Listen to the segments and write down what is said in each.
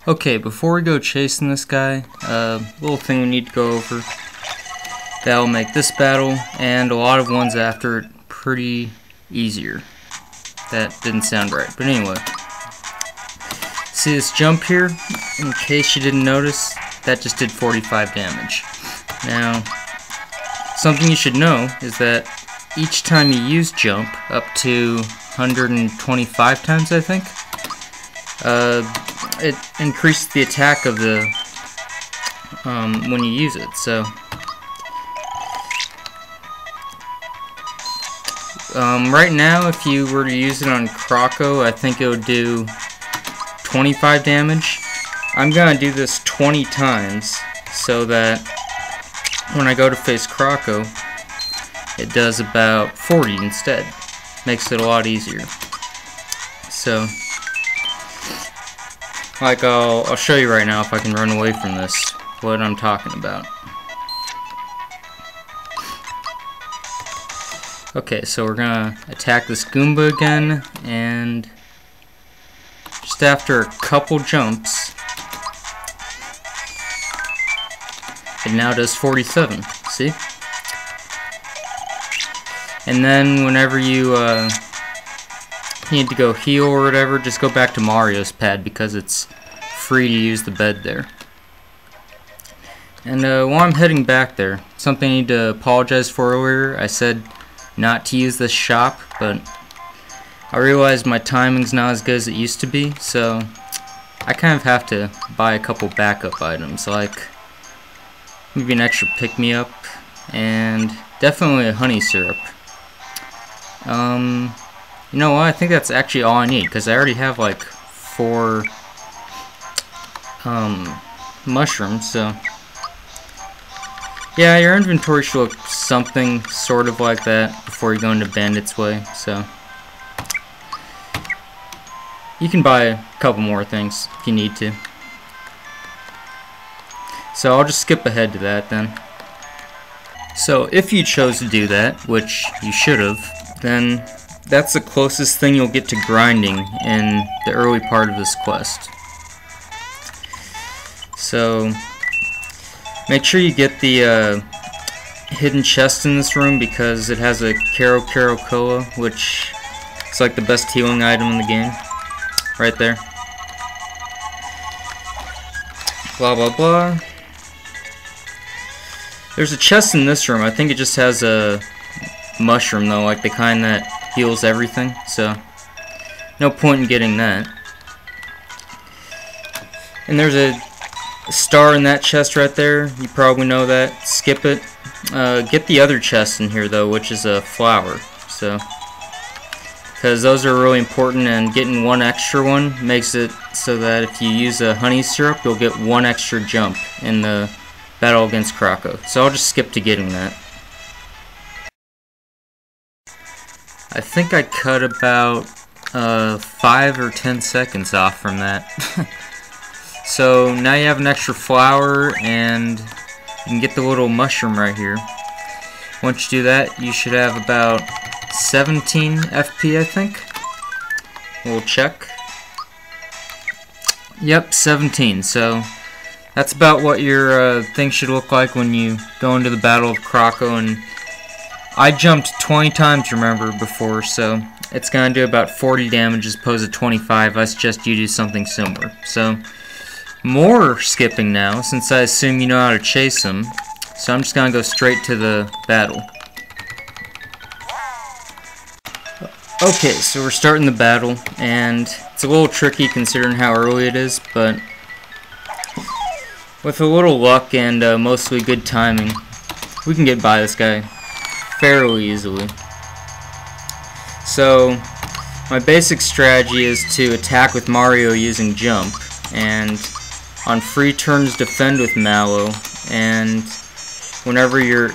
Okay, before we go chasing this guy, little thing we need to go over that'll make this battle and a lot of ones after it pretty easier. That didn't sound right, but anyway. See this jump here? In case you didn't notice, that just did 45 damage. Now, something you should know is that each time you use jump, up to 125 times I think, it increases the attack of the when you use it. So right now, if you were to use it on Croco, I think it would do 25 damage. I'm gonna do this 20 times so that when I go to face Croco, it does about 40 instead. Makes it a lot easier. So, like I'll show you right now if I can run away from this, what I'm talking about. Okay, so we're gonna attack this Goomba again, and just after a couple jumps, it now does 47, see? And then whenever you need to go heal or whatever, just go back to Mario's pad because it's free to use the bed there. And while I'm heading back there, something I need to apologize for earlier. I said not to use this shop, but I realized my timing's not as good as it used to be, so I kind of have to buy a couple backup items, like maybe an extra pick-me-up, and definitely a honey syrup. You know what, I think that's actually all I need, because I already have like 4 mushrooms, so yeah, your inventory should look something sort of like that before you go into Bandits Way, so you can buy a couple more things if you need to. So I'll just skip ahead to that then. So if you chose to do that, which you should have, then that's the closest thing you'll get to grinding in the early part of this quest. So make sure you get the hidden chest in this room because it has a Caro Cola, which is like the best healing item in the game. Right there. Blah blah blah. There's a chest in this room. I think it just has a mushroom though, like the kind that heals everything, so no point in getting that. And there's a star in that chest right there. You probably know that. Skip it. Get the other chest in here though, which is a flower. So, because those are really important, and getting one extra one makes it so that if you use a honey syrup, you'll get 1 extra jump in the battle against Croco. So I'll just skip to getting that. I think I cut about 5 or 10 seconds off from that. So now you have an extra flower, and you can get the little mushroom right here. Once you do that, you should have about 17 FP, I think. We'll check. Yep, 17. So that's about what your thing should look like when you go into the Battle of Croco. And I jumped 20 times, remember, before, so it's gonna do about 40 damage as opposed to 25. I suggest you do something similar. So more skipping now, since I assume you know how to chase them. So I'm just gonna go straight to the battle. Okay, so we're starting the battle, and it's a little tricky considering how early it is, but with a little luck and mostly good timing, we can get by this guy fairly easily. So my basic strategy is to attack with Mario using jump, and on free turns defend with Mallow, and whenever you're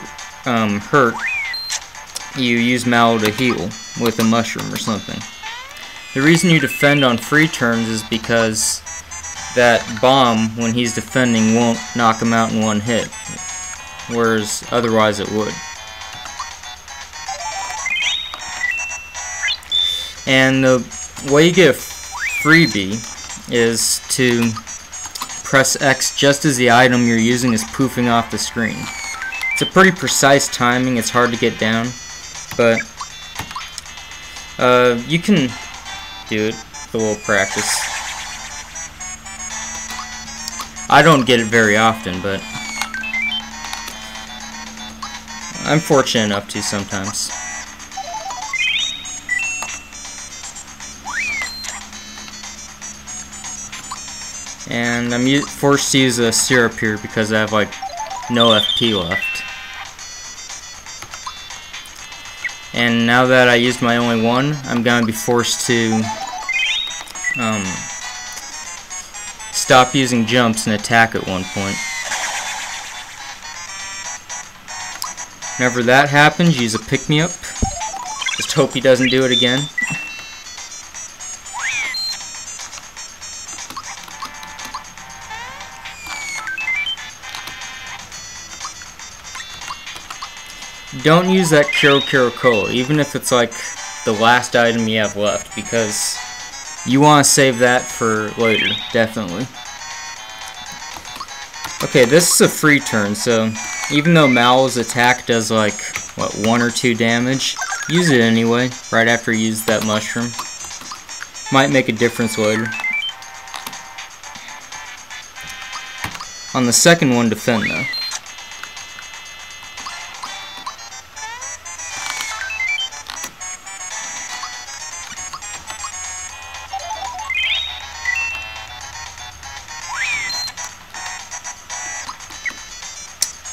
hurt, you use Mallow to heal with a mushroom or something. The reason you defend on free turns is because that bomb, when he's defending, won't knock him out in one hit, whereas otherwise it would. And the way you get a freebie is to press X just as the item you're using is poofing off the screen. It's a pretty precise timing, it's hard to get down, but you can do it with a little practice. I don't get it very often, but I'm fortunate enough to sometimes. And I'm forced to use a syrup here because I have like no FP left. And now that I used my only one, I'm gonna be forced to stop using jumps and attack at one point. Whenever that happens, use a pick-me-up. Just hope he doesn't do it again. Don't use that Croco, even if it's like the last item you have left, because you want to save that for later, definitely. Okay, this is a free turn, so even though Mal's attack does like, what, 1 or 2 damage, use it anyway, right after you use that mushroom. Might make a difference later. On the second one, defend though.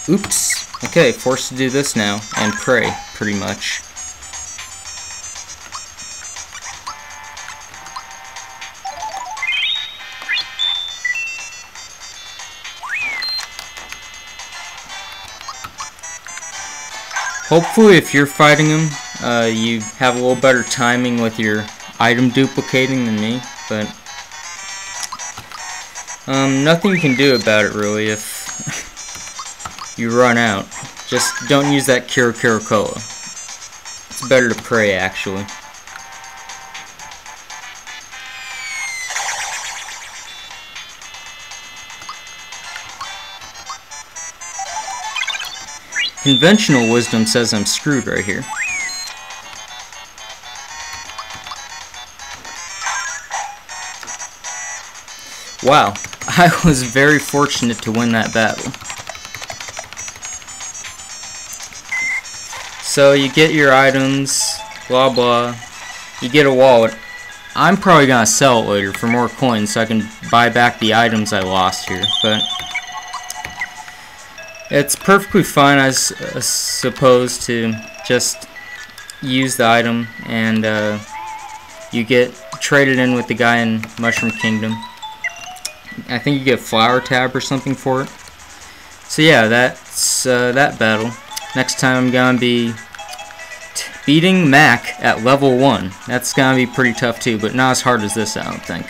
Oops. Okay, forced to do this now, and pray, pretty much. Hopefully if you're fighting him, you have a little better timing with your item duplicating than me, but nothing you can do about it really if you run out. Just don't use that Croco. It's better to pray, actually. Conventional wisdom says I'm screwed right here. Wow, I was very fortunate to win that battle. So you get your items, blah blah, you get a wallet. I'm probably gonna sell it later for more coins so I can buy back the items I lost here, but it's perfectly fine, I suppose, to just use the item and you get traded in with the guy in Mushroom Kingdom. I think you get Flower Tab or something for it. So yeah, that's that battle. Next time I'm gonna be beating Mac at level 1. That's gonna be pretty tough too, but not as hard as this, I don't think.